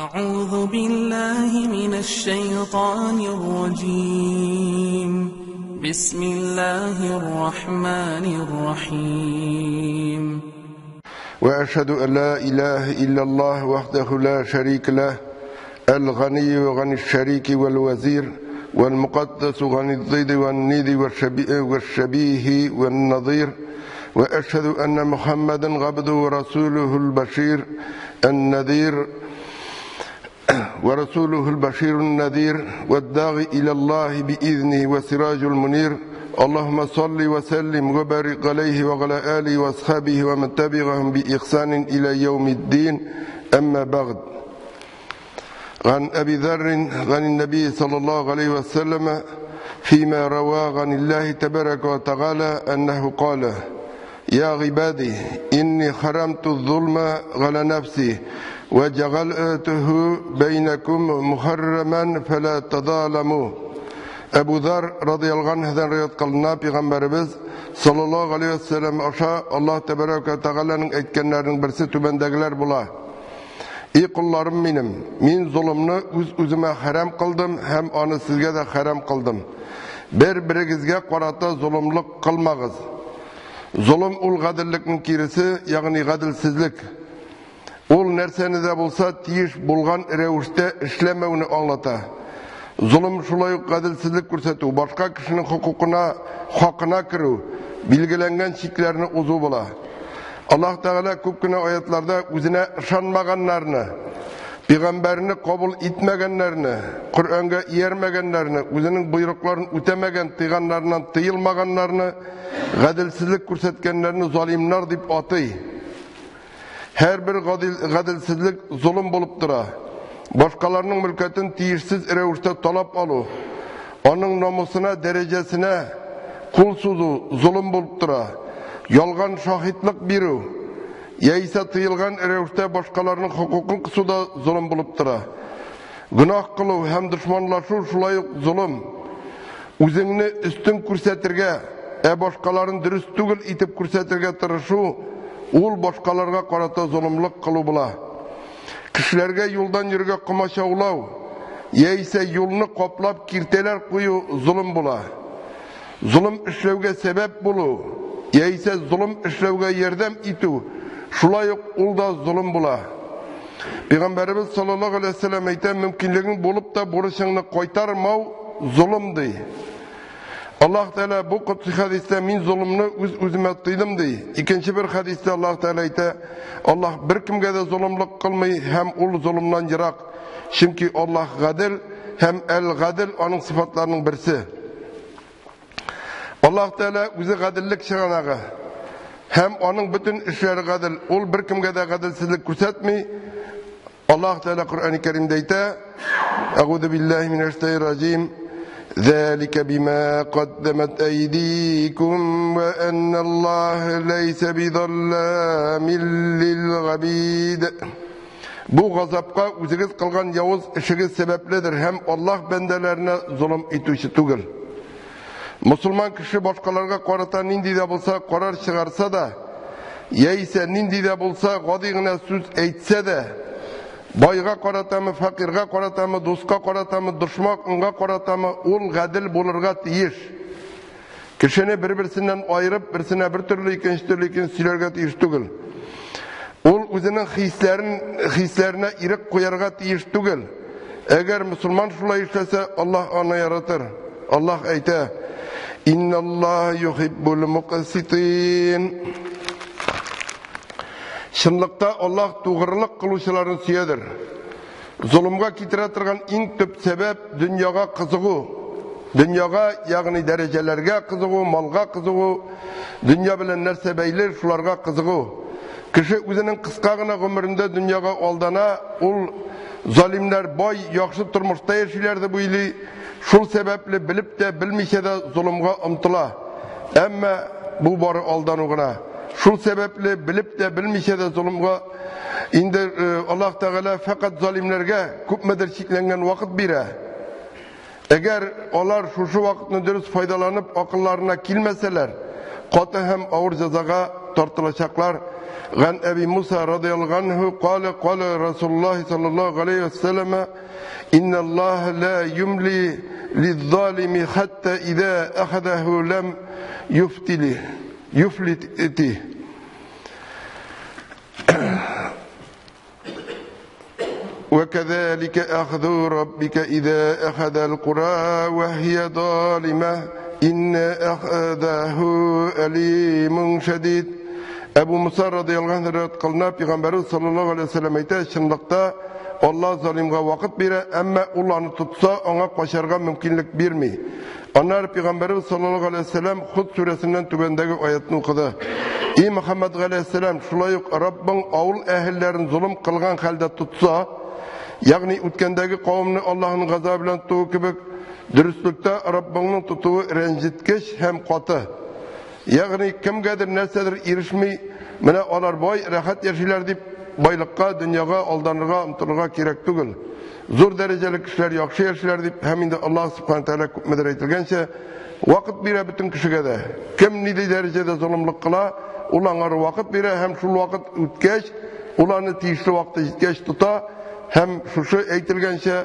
أعوذ بالله من الشيطان الرجيم. بسم الله الرحمن الرحيم. وأشهد أن لا إله إلا الله وحده لا شريك له الغني غني الشريك والوزير والمقدس غني الضد والنيد والشبيه والنظير. وأشهد أن محمدا عبده ورسوله البشير النذير ورسوله البشير النذير والداعي إلى الله بإذنه وسراج المنير. اللهم صل وسلم وبارك عليه وعلى آله وأصحابه ومن تبعهم بإحسان إلى يوم الدين. أما بعد. عن أبي ذر عن النبي صلى الله عليه وسلم فيما روى عن الله تبارك وتعالى أنه قال: يا عبادي إني حرمت الظلم على نفسي وجعلته بينكم محرما فلا تظالموا. Ebu Zar radıyallahu anh'dan rivayet kılınan Peygamberimiz sallallahu aleyhi ve sellem aşağı Allah tebaraka ve teala'nın etkenlerinin birisi tübendegiler bula. İyi kullarım benim, men zulümni özüme haram kıldım, hem onu sizge de haram kıldım. Bir-biringizge qarata zulümlük kılmağız. Zulüm ul gadilliknin kirisi, yani gadilsizlik. Ol nerseni de bulsa tiyiş bulgan revişte işlemevini anlata. Zulüm şulay gadilsizlik көрсету, başka kişinin hukukuna, hakkına kırı, bilgilengen şiklerini uzu bula. Allah Teala köpküne ayetlarda özüne ışanmaganlarını, peygamberini kabul etmegenlerini, Kur'an'a yermegenlerini, özünün buyruklarını ötemegen tıyganlarından tıyılmaganlarını, gadilsizlik көрсетkenlerini zalimler deyip atı. Her bir gadilsizlik zulüm bulup dura. Başkalarının mülketini tiyişsiz revişte talap alı. Onun namusuna, derecesine kulsuzu zulüm bulup dura. Yalgan şahitlik biru. Yaysa tıyılgan revişte başkalarının hukukun kısuda zulüm bulup dura. Günah kılı hem düşmanlaşu şulayık zulüm. Üzününü üstün көрсетirge, başkaların dürüst tügül itip көрсетirge tırışı, ol başkalarga qarata zulümlük kılı bula. Kişilerge yoldan yürüge kumaşa ulav, yeyse yolunu qoplap kirteler kuyu zulüm bula. Zulüm işlevge sebep bulu, yeyse zulüm işlevge yerdem itu, şulayık ulda zulüm bula. Peygamberimiz sallallahu aleyhi ve sellem ayten mümkünlüğün bulup da boruşunu koytarmav zulümdi. Allah Teala bu kutsi hadiste min zulümünü özüme tıydım dey. İkinci bir hadiste Allah Teala ayta, Allah bir kimge de zulümlük kılmayı hem ul zulümden yırak. Çünkü Allah gadil hem el gadil onun sıfatlarının birisi. Allah Teala özü gadillik şığanağı hem onun bütün işleri gadil, ul bir kimge de gadilsizlik көрсетmey. Allah Teala Kur'an-ı Kerim'de ayta, Euzu billahi mineşşeytanirracim. ذلك بما قدمت أيديكم وأن الله ليس بظلام للعبيد. Bu gazapka üzeriz kılgan yavuz işiniz sebepledir. Hem Allah bendelerine zulüm etüşü tügül. Müslüman kişi başkalarına qarata nindi de bulsa karar çıkarsa da, yeyse nindi de bulsa gadiğine söz eйтсе de, bayga qaratamı, fakirga qaratamı, dostka qaratamı, düşmanga qaratamı, ol gadil bulurga tiyiş. Kişini birbirsinden ayırıp, birisine bir türlü ikinci söylerge tiyiş tügül. Ol özünün hislerine irik koyarga tiyiş tügül. Eğer Müslüman şulay işlese Allah onu yaratır. Allah ayta: İnna Allah yuhibbul muqsitin. Şınlıkta Allah doğruluk kılışıların süyedir. Zulümga kitiratırgan en tüp sebep dünyaga kızığı. Dünyaga, yani derecelerge kızığı, malga kızığı, dünya bilen nerse beyler şularga kızığı. Kişi özünün kıskağına ömründe dünyaga aldana, ol zalimler boy, yakşı turmuşta yaşaylardı bu ili, şul sebeple bilip de bilmişe de zulümga ımtıla. Ama bu barı aldanığına. Şul sebeple bilip de bilmişe de zulümga indir Allah Teala fakat zalimlerge köpmedir şiklengen vakit bire. Eğer onlar şu vakitini dürüst faydalanıp akıllarına kilmeseler, katı hem ağır cezaga tartılacaklar عن أبي موسى رضي الله عنه قال رسول الله صلى الله عليه وسلم إن الله لا يملي للظالم حتى إذا أخذه لم يفلته وكذلك أخذ ربك إذا أخذ القرى وهي ظالمة إن أخذه أليم شديد. Abu Musa radıyallahu anh riwayat kılına Peygamberimiz sallallahu aleyhi ve sellem aytadi, şundaqta Allah zalimga vaqt bere, amma ularni tutsa ona qo'sharga mumkinlik bermey. Onlar Peygamberimiz sallallahu aleyhi ve sellem Hud suresinden tübendagi oyatni o'qidi. Ey Muhammed aleyhisselam, şulay Rabbing avul ehillerini zulm qilgan halda tutsa, ya'ni o'tgandagi qavmni Allohning g'azabi bilan tutuvi kibik, durustlikda Rabbingning tutuvi ranjitkish ham qoti. Ya'ni kimgadir narsadir erishmay, mana ular boy rahat yashaylar deb boyliqqa, dunyoga aldanirga, umtilirga kerak tugul. Zo'r darajali kishilar yaxshi yashaylar deb hamda Alloh subhanahu taolo ko'pmadir aytilgancha vaqt bera butun kishiga da. Kim nida darajada zulmlik qila, ularga vaqt bera, ham shu vaqt o'tgach, ularni tegishli vaqtda yetkazib tuta, ham shu aytilgancha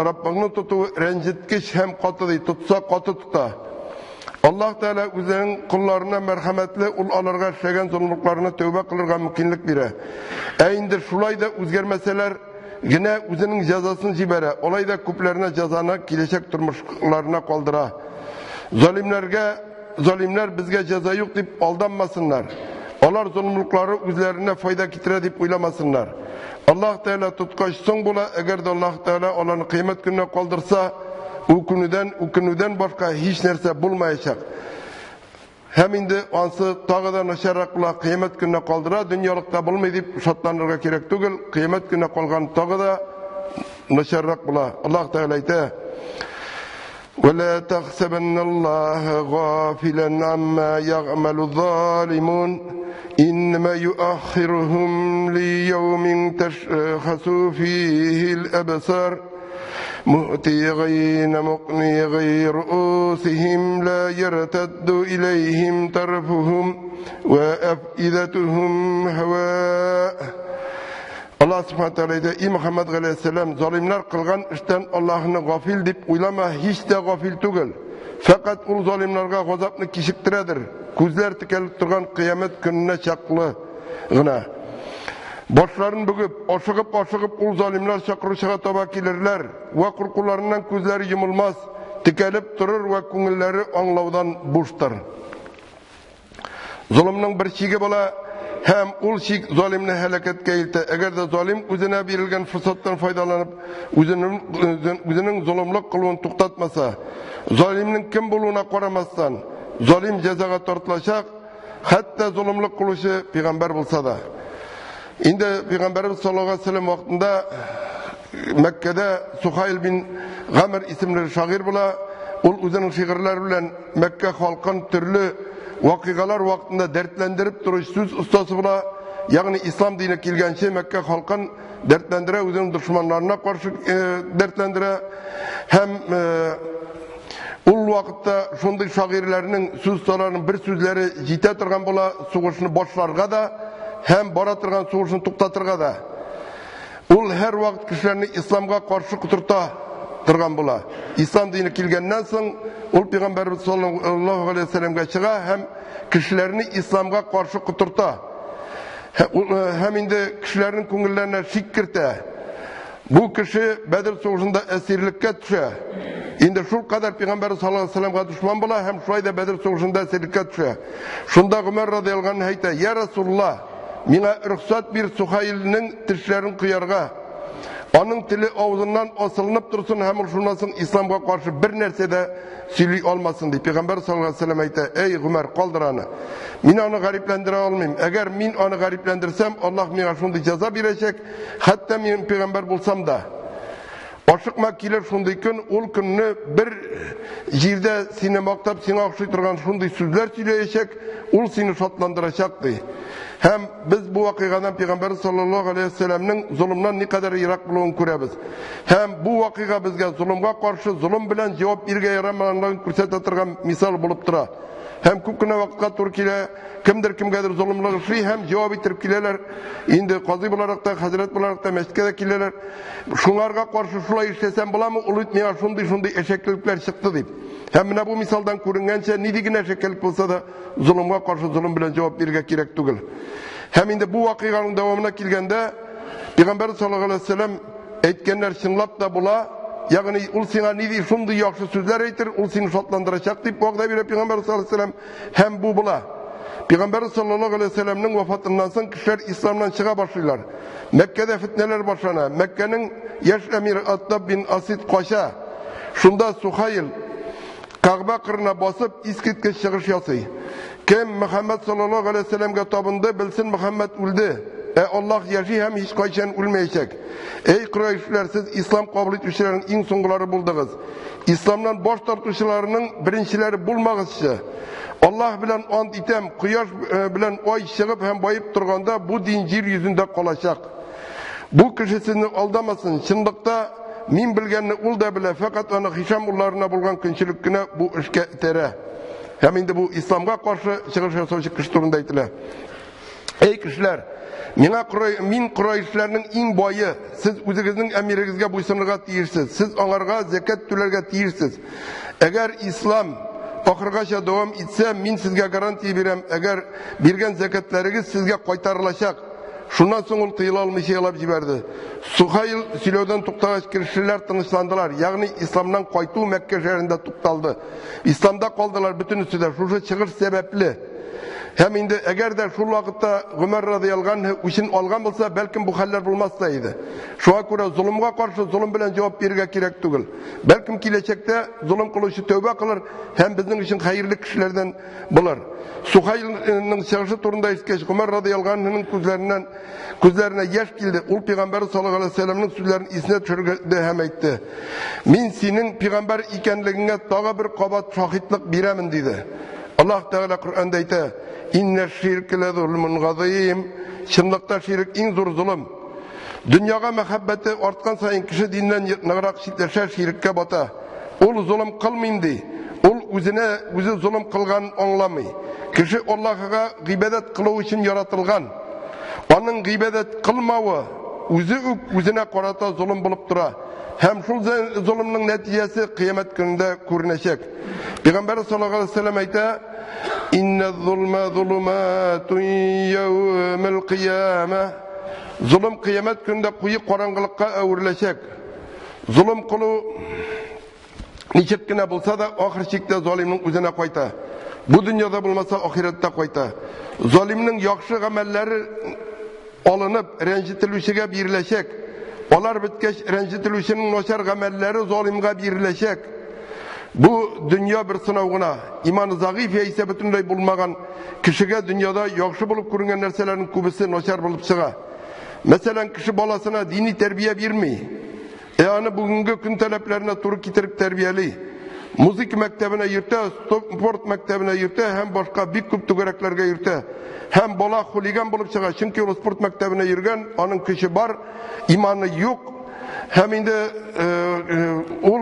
Rabbingning tutuvi ranjitkish ham qoti tutsa qoti tuta. Allah Teala o'zining qullarına merhametli, ularga işlegan zulmliklarini tövbe qilirga mumkinlik bere. Endi shulayda o'zgarmasalar, yine o'zining jazosini jibara. Olayda ko'plarına jazoni kelajak turmushlarini qoldira. Zalimlar bizga jazo yo'q deb aldanmasınlar. Ular zulmliklari o'zlariga foyda keltiradi deb o'ylamasınlar. Allah Teala tutqach so'ng bo'la, agarda Allah Teala ularni qiyomat kunida qoldirsa, u kunidan boshqa hech narsa bo'lmayacak. Hem indi ansı tağıda nasharoqlar qiyomat kunida qoldira, dunyolikda bo'lmaydi deb shotlanirga kerak tugul, qiyomat kunida qolgan tağıda nasharoq bo'la. Allah Teala aytadi: ولا تحسبن الله غافلا عما يعمل الظالمون إنما يؤخرهم ليوم تشخص فيه الأبصار مهطعين مقنعي رؤوسهم لا يرتد إليهم طرفهم وأفئدتهم هواء. Allah subhanahu teala ey Muhammed aleyhisselam, zalimler kılgan işten Allah'ını gafil deyip uylama, hiç de gafil tugul. Fakat ul zalimlerge gazapını kişiktiredir. Kuzlar tikelip durgan kıyamet gününe çaklı gına. Başlarını bugüp, aşıgıp ul zalimler çakırışığa taba gelirler. Ve kurkularından kuzları yumulmaz, tikelip durur ve kungilleri anlavdan boştur. Zulümün bir şeyi bola, hem ul şik zalimni helaketke ilti. Eğer de zalim üzerine verilgen fırsattan faydalanıp üzerinin zulümlük kılığını tuktatmasa, zalimnin kim bulduğuna koramazsan, zalim cezaga tortulacak, hatta zulümlük kılışı peygamber bulsa da. Indi Peygamberimiz sallallahu aleyhi ve sellem vaktinde Mekke'de Suhayl bin Gamr isimli şair bula, ul üzerinin şiirler bilen Mekke halkın türlü vakıgalar vaktinde dertlendirip duruş söz ustası bula, yani İslam dine kilgençe Mekke halkın dertlendire, üzerinin düşmanlarına karşı dertlendire, hem ul vakitte şunday şairlerinin söz ustalarının bir sözleri jite turgan bula, soğuşunu boşlarga da, hem baratırgan soğuşunu tuktatırga da. Ul her vakit kişilerini İslam'a karşı kuturta turgan bula. İslam dini kilgenden soň ul Peygamberimiz sallallahu aleyhi ve sellem'e çıga, hem kişilerini İslam'a karşı kuturta. Hem indi kişilerin kungillerine şik kirte. Bu kişi Bedir soğuşunda esirlikке düşe. Indi şu kadar Peygamberimiz sallallahu aleyhi ve sellem'e düşman bula, hem şurayda Bedir soğuşunda esirlikке düşe. Şunda Ömer radıyallahu anh ayta: "Ya Resulullah, mina ruhsat bir Suhayl'nin dişlerini kıyarga. Onun tili ağzından asılınıp dursun, hem şunasın İslam'a karşı bir nerse de söyley olmasın" diye Peygamber sallallahu aleyhi ve sellem ayta: "Ey Ömer, kaldır onu. Min onu gariplendire olmayayım. Eğer min onu gariplendirsem Allah mina şunday ceza verecek. Hatta min peygamber bulsam da. Aşıkma kiler şunday gün, ol gününü bir yerde seni maktap, seni akşaytırgan şunday sözler söyleyecek, ol seni şatlandıracak diye. Hem biz bu vakıgadan Peygamber sallallahu aleyhi ve sellem'nin zulümden ne kadar irak bulduğunu görüyoruz. Hem bu vakıga bizge zulümga karşı zulüm bilen cevap birge yaramalarını kürsete tırgan misal bulup tura. hem күп кенә вакытка туры килә, кемдер кемгәдер золымлык эшли, һәм җавап итеп киләләр. Инде казый буларак та, хәзрәт буларак та мәскәдә киләләр. Шуңарга каршы шулай эшләсәм буламы? Ул миңа шундый эшәклекләр чыкты дип. Һәм менә бу мисалдан күренгәнчә, нинди генә эшәкелек булса да, золымга каршы золым белән җавап бирергә кирәк түгел. Һәм инде бу вакыйганың дәвамына килгәндә, Пәйгамбәр саллаллаһу алейһи ва сәллям әйткәннәр чынлап да була. Ягъни ул сиңа нинди шундый яхшы сүзләр әйтер, ул сине шатландырачак дип вәгъдә бирә Пәйгамбәр саллаллаһу алейһи ва сәллям. Һәм бу була. Пәйгамбәр саллаллаһу алейһи ва сәллямның вафатыннан соң кешеләр исламнан чыга башлыйлар. Мәккәдә фитнәләр башлана. Мәккәнең яшь әмире Аттаб бин Асид кача. Шунда Сухайл Кәгъбә кырына басып искиткеч чыгыш ясый. Кем Мөхәммәд саллаллаһу алейһи ва сәллямгә табынды, белсен Мөхәммәд үлде. Аллаһ яши һәм һич кайчан үлмәячәк. Эй Курайшлар, сез ислам кабул итүчеләрнең иң соңгылары булдыгыз. Исламнан баш тартучыларның беренчеләре булмагызчы. Аллаһ белән ант итәм, кояш белән ай чыгып һәм байып торганда бу дин җир йөзендә калачак. Бу кеше сезне алдамасын. Чынлыкта мин белгәнне ул да белә, фақат аны Хишам улларына булган көнчелек кенә бу эшкә итерә. Һәм инде бу исламга каршы чыгыш ясаучы кеше турында әйтелә. Эй кешеләр, мин Курайшларның иң бае, сез үзегезнең әмирегезгә буйсынырга тиешсез, сез аңарга закат түләргә тиешсез. Әгәр ислам ахыргача дәвам итсә, мин сезгә гарантия бирәм, әгәр биргән закатларыгыз сезгә кайтарылачак. Шуннан соң ул тыела алмыйча елап җибәрде. Сухайл сөйләүдән туктагач кешеләр тынычландылар. Ягъни исламнан кайту Мәккә шәһәрендә тукталды. Исламда калдылар бөтенесе дә, шушы чыгыш сәбәпле. Һәм инде әгәр дә шул вакытта Гомәр радиллаһу анһу үчен алган булса, бәлкем бу хәлләр булмас та иде. Шуңа күрә зулымга каршы зулым белән җавап бирергә кирәк түгел. Бәлкем киләчәктә зулым кылучы тәүбә кылыр һәм безнең өчен хәерле кешеләрдән булыр. Сухайлның чыгышы турында искәч Гомәр радиллаһу анһуның күзләренә яшь килде. Ул Пәйгамбәр саллаллаһу алейһи ва сәллямның сүзләрен исенә төшерде һәм әйтте: "Мин синең пәйгамбәр икәнлегеңә тагы бер кабат шаһидлык бирәмен" диде. Аллаһ Тәгалә Куръанда әйтә: "Инна ширк ла зулмун газим." Чынлыкта ширк иң зур зулым. Дөньяга мәхәббәте арткан сайын кеше диннән ныграк читләшә, ширккә бата. Ул зулым кылмыйм ди. Ул үзе зулым кылган аңламый. Кеше Аллаһка гыйбадат кылу өчен яратылган. Аның гыйбадат кылмавы үзенә карата зулым булып тора. Һәм шул зулымның нәтиҗәсе кыямәт көнендә күренәчәк. Пәйгамбәр саллаллаһу алейһи ва сәллям әйтә: "Инна зулма зулуматун яумил кыяма." Зулым кыямәт көнендә куе караңгылыкка әвереләчәк. Зулым кылу ничек кенә булса да, ахыр чиктә залимның үзенә кайта. Бу дөньяда булмаса, ахиратта кайта. Залимның яхшы гамәлләре алынып, рәнҗетелүчегә биреләчәк. Алар биткәч, рәнҗетелүченең начар гамәлләре залимга биреләчәк. Бу дөнья бер сынау гына. Иманы загыйф яисә бөтенләй булмаган кешегә дөньяда яхшы булып күренгән нәрсәләрнең күбесе начар булып чыга. Мәсәлән, кеше баласына дини тәрбия бирми. Аны бүгенге көн таләпләренә туры китереп тәрбияли. Музыка мәктәбенә йөртә, спорт мәктәбенә йөртә һәм башка бик күп түгәрәкләргә йөртә. Һәм бала хулиган булып чыга, чөнки ул спорт мәктәбенә йөргән, аның көче бар, иманы юк. Һәм инде ул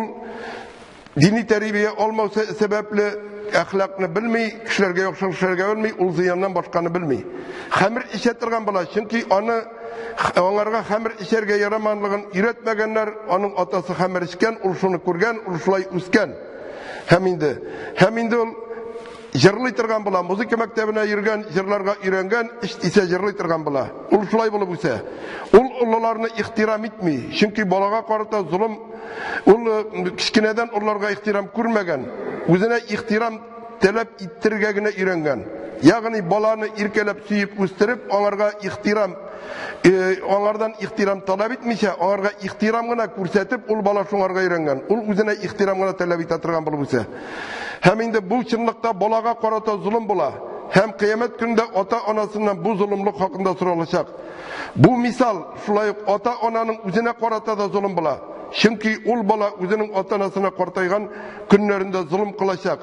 дини тәрбия алмау сәбәпле әхлакны белми, кешеләргә яхшы эшләргә белми, ул зыяннан башканы белми. Хәмер эчә торган бала, чөнки аңарга хәмер эчәргә яраманлыгын өйрәтмәгәннәр, аның атасы хәмер эчкән, ул шуны күргән, ул шулай үскән. Һәм инде ул җырлый торган бала, музыка мәктәбенә йөргән, җырларга өйрәнгән, исә җырлый торган бала. Ул шулай булып үсә. Ул улларны ихтирам итми, чөнки балага карата зулым, ул кичкенәдән улларга ихтирам күрмәгән, үзенә ихтирам таләп иттергә генә өйрәнгән. Ягъни баланы иркәләп сөеп үстереп, аңардан ихтирам таләп итмичә, аңарга ихтирам гына күрсәтеп, ул бала шуңарга өйрәнгән. Ул үзенә ихтирам гына таләп итә торган булып үсә. Һәм инде бу чынлыкта балага карата зулым була. Һәм кыямәт көндә ата-анасыннан бу зулымлык хакында соралачак. Бу мисал шулай ук ата-ананың үзенә карата да зулым була. Чөнки ул бала үзенең ата-анасына картайган көннәрендә зулым кылачак.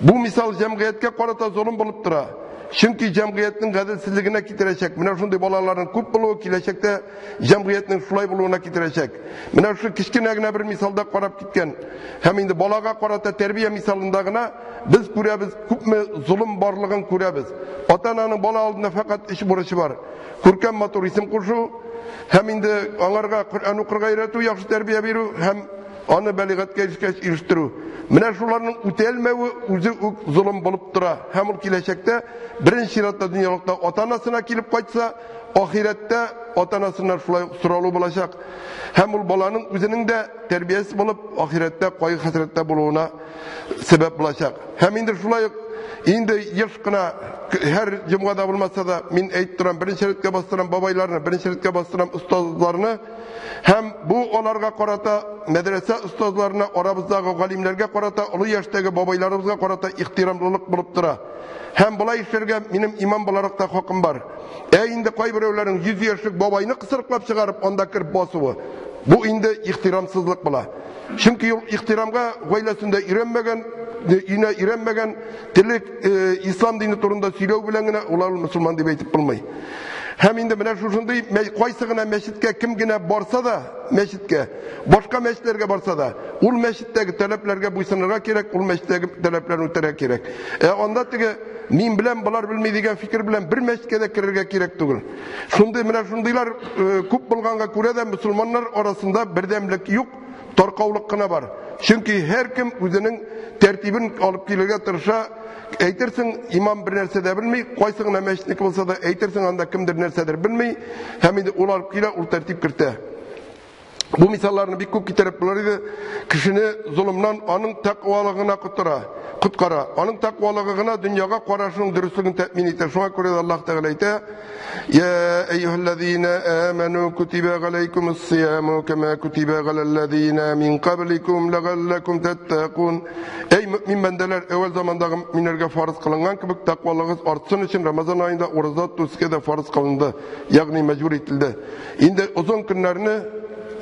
Бу мисал җәмгыятькә карата зулым булып тора. Çünkü cemiyetinin gadelsizliğine getirecek. Mine şunday balaların köp buluğu kileşekte cemiyetinin şulay buluğuna getirecek. Mine şu kişkinegine bir misalda qarap gitken. Hem indi balaga qarata terbiye misalındagına biz kurabız, köpme zulüm barlığın kurabız. Ota-ananın bala aldığında fakat iş burası var. Kurkan matur isim kurşu, hem indi anarga Kur'an okur gayratu, yaxşı terbiye beru, hem onu beligatga iliştiru. Mine şularının ütelmevi üzü zulüm bulup dura. Hem ol kileşekte birinci şiratda dünyalıkta ota-anasına kilip kaçsa, ahirette ota-anasına suralı bulacak. Hem ol balanın üzünün de terbiyesi bulup ahirette koyu hasrette buluğuna sebep bulacak. Hem indir şulayık indi yaşkına her cumhada bulmasa da min eyttiren birinci şeritke bastıran babaylarını, birinci şeritke bastıran ustazlarını hem bu onlarga qarata medrese ustazlarına, orabızdagi galimlerge qarata, ulu yaştagi babaylarımızga qarata ihtiramlılık bulup dura. Hem bulay işlerge benim imam bolarak da hakkım var. Indi koy birevlerin 100 yaşlık babayını kısırıklap çıkarıp onda kirip basıvı. Bu indi ihtiramsızlık bula. Çünkü yol ihtiramga gaylesinde irenmegen tillik İslam dini turunda söylev bilengine ular Müslüman diye aytip bulmay. Hem indi mine şuşunday koysığına meşitke kimgine barsa da meşitke, başka meşitlerge barsa da ul meşitteki taleplerge buysunurga gerek, ul meşitteki taleplerini öterek gerek. Onda tege min bilen bular bilmeydigen fikir bilen bir meşitke de kirerge gerek tugul. Şunday mine şundaylar köp bulganga kurede Müslümanlar arasında birdemlik yok, tarqavlık kına var. Çünkü her kim özünün tertibini alıp gelirge tırışa, eytirsin imam bir nerse de bilmey, koysığına meşitlik olsa da eytirsin anda kimdir nersedir bilmey, hem de ol alıp gele ol tertip kirte. Bu misallarını bir köp getirip bularıydı, kişini zulümden onun takvalığına kutkara, onun takvalığına dünyaga qarashının dürüstlüğünü temin eder. Şuna göre Allah Teala ayta: "Ya eyyuhellezine amenu kutiba aleykumus siyamu kema kutiba alellezine min qablikum la'allakum tattaqun." Ey mümin bendeler, evvel zamandagi müminlerge farz kılıngan gibi takvalığınız artsın için Ramazan ayında oruza tutske de farz kılındı. Yani mecbur etildi. Indi uzun günlerini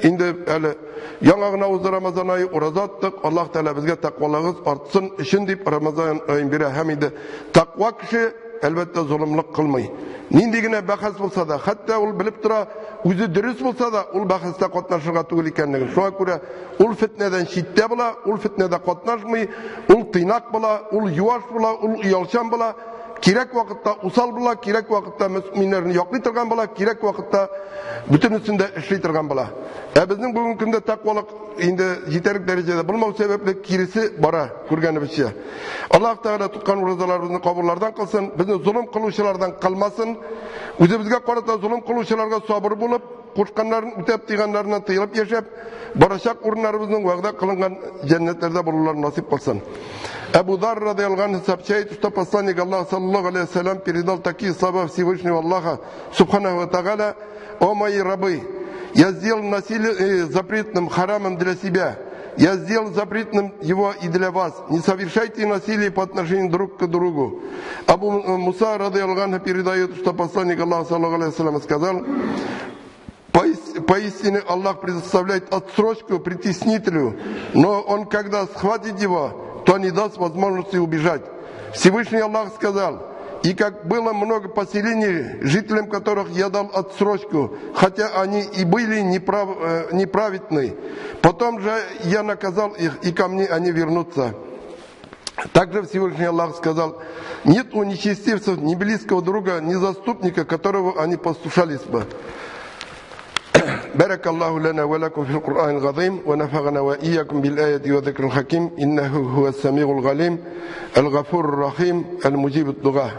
indi öyle yanağına uzun Ramazan ayı oruza tuttuk. Allah Teala bizge takvalığınız artsın için deyip Ramazan ayın biri hem indi. Takva kişi elbette zulümlük kılmayı. Nindigine bahas olsa da, hatta ol bilip dura, özü dürüst olsa da, ol bahasta qatnaşırga tugul ekenligin. Şuna göre, ol fitneden şitte bula, ol fitnede qatnaşmay, ol tıynak bula, ol yuvaş bula, ol uyalşan bula, kirek vakitte usal bula, kirek vakitte müminlerini yoqlaytırgan bula, kirek vakitte bütün üstünde işleytirgan bula. Bizning bugungi kunda takvalık indi yeterlik derecede bulmağı sebeple kirisi bara kurgani bir şey. Allah Teala tutkan rozalarımızın kabullardan kılsın, bizni zulüm kıluşlardan kalmasın, özümüzge qarata zulüm kıluşlarga sabır bulup, kuşkanların ütep diğanlarından tıyılıp yaşap, barışak urunlarımızın vaqda kılıngan cennetlerde bulurlar nasip kılsın. Ebu Zar radıyallahu anh hesap şehit usta poslanik Allah sallallahu aleyhi ve sellem передал такие слова Всевышнего Аллаха Субханаху ва Тааля: «О мои рабы, я сделал насилие запретным, харамом для себя. Я сделал запретным его и для вас. Не совершайте насилие по отношению друг к другу». Абу Муса радıyallahu anh передает, что посланник Аллаха саллаллаху алейхи ва саллям сказал: «Поистине Аллах предоставляет отсрочку притеснителю, но он, когда схватит его, то не даст возможности убежать». Всевышний Аллах сказал: «И как было много поселений, жителям которых я дал отсрочку, хотя они и были неправедны, потом же я наказал их, и ко мне они вернутся». Также Всевышний Аллах сказал: «Нет у нечестивцев ни близкого друга, ни заступника, которого они послушались бы». بارك الله لنا ولكم في القرآن العظيم ونفعنا وإياكم بالآيات وذكر الحكيم إنه هو السميع العليم الغفور الرحيم المجيب الدعاء.